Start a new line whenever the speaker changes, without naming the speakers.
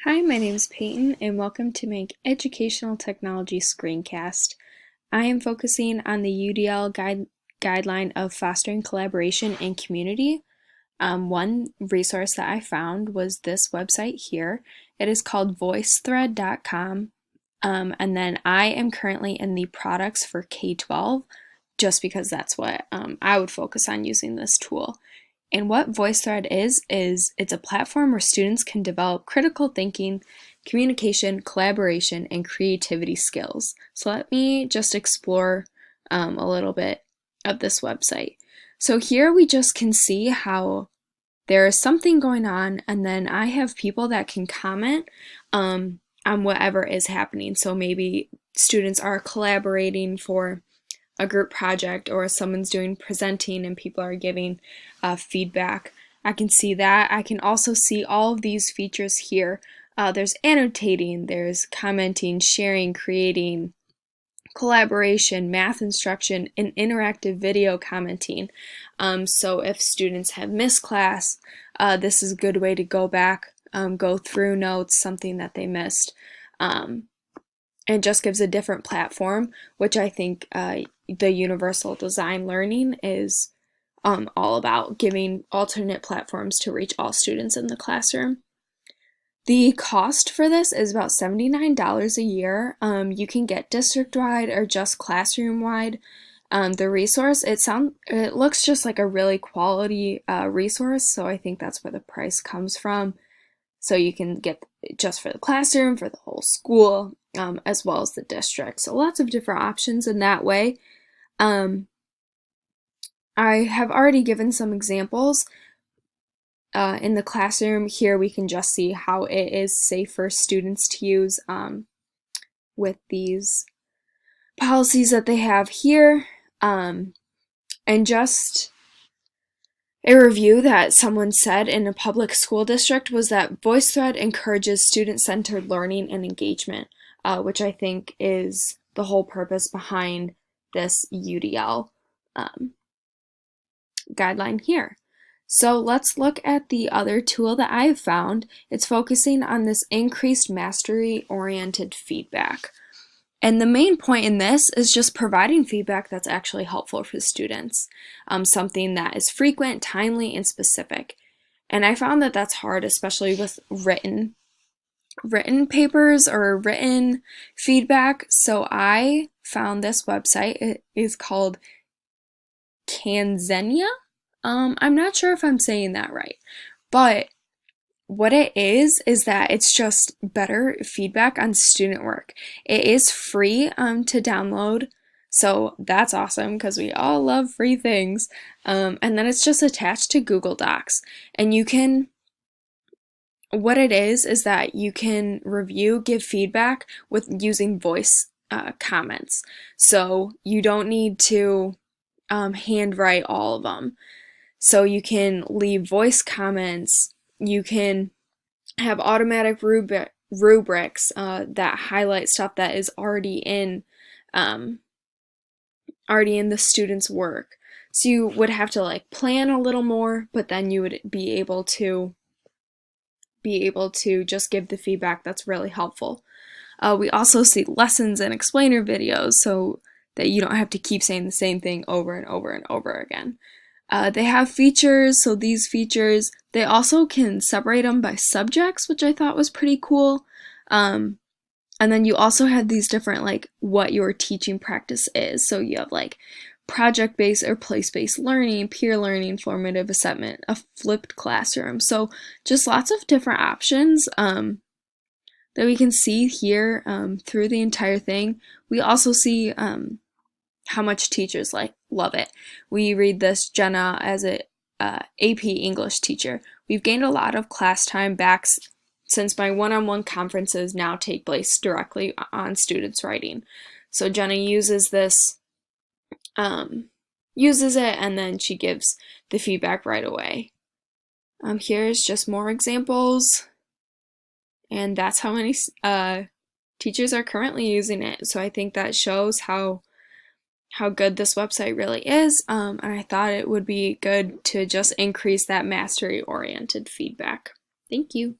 Hi, my name is Peyton, and welcome to my Educational Technology Screencast. I am focusing on the UDL guideline of fostering collaboration and community. One resource that I found was this website here. It is called voicethread.com, and then I am currently in the products for K-12, just because that's what I would focus on using this tool. And what VoiceThread is it's a platform where students can develop critical thinking, communication, collaboration, and creativity skills. So let me just explore a little bit of this website. So here we just can see how there is something going on, and then I have people that can comment on whatever is happening. So maybe students are collaborating for a group project, or someone's doing presenting and people are giving feedback. I can see that. I can also see all of these features here. There's annotating, there's commenting, sharing, creating, collaboration, math instruction, and interactive video commenting. So if students have missed class, this is a good way to go back, go through notes, something that they missed. And just gives a different platform, which I think the universal design learning is all about, giving alternate platforms to reach all students in the classroom. The cost for this is about $79 a year. You can get district-wide or just classroom-wide. The resource, it looks just like a really quality resource, so I think that's where the price comes from. So you can get just for the classroom, for the whole school, as well as the district. So lots of different options in that way. I have already given some examples. In the classroom here, we can just see how it is safe for students to use with these policies that they have here. And just a review that someone said in a public school district was that VoiceThread encourages student-centered learning and engagement, which I think is the whole purpose behind this UDL guideline here. So let's look at the other tool that I've found. It's focusing on this increased mastery-oriented feedback. And the main point in this is just providing feedback that's actually helpful for students, something that is frequent, timely, and specific. And I found that that's hard, especially with written papers or written feedback. So I found this website. It is called Kanzenia. I'm not sure if I'm saying that right, but what it is that it's just better feedback on student work. It is free to download, so that's awesome because we all love free things. And then it's just attached to Google Docs, and what it is that you can review, give feedback with using voice comments. So you don't need to handwrite all of them. So you can leave voice comments. You can have automatic rubrics that highlight stuff that is already in the student's work. So you would have to like plan a little more, but then you would be able to just give the feedback that's really helpful. We also see lessons and explainer videos so that you don't have to keep saying the same thing over and over and over again. They have features, so these features, they also can separate them by subjects, which I thought was pretty cool. And then you also have these different, like, what your teaching practice is. So you have, like, project-based or place-based learning, peer learning, formative assessment, a flipped classroom. So just lots of different options that we can see here through the entire thing. We also see how much teachers love it. We read this, Jenna, as a AP English teacher. We've gained a lot of class time back since my one-on-one conferences now take place directly on students' writing. So Jenna uses this, uses it, and then she gives the feedback right away. Here's just more examples, and that's how many teachers are currently using it. So I think that shows how good this website really is, and I thought it would be good to just increase that mastery-oriented feedback. Thank you.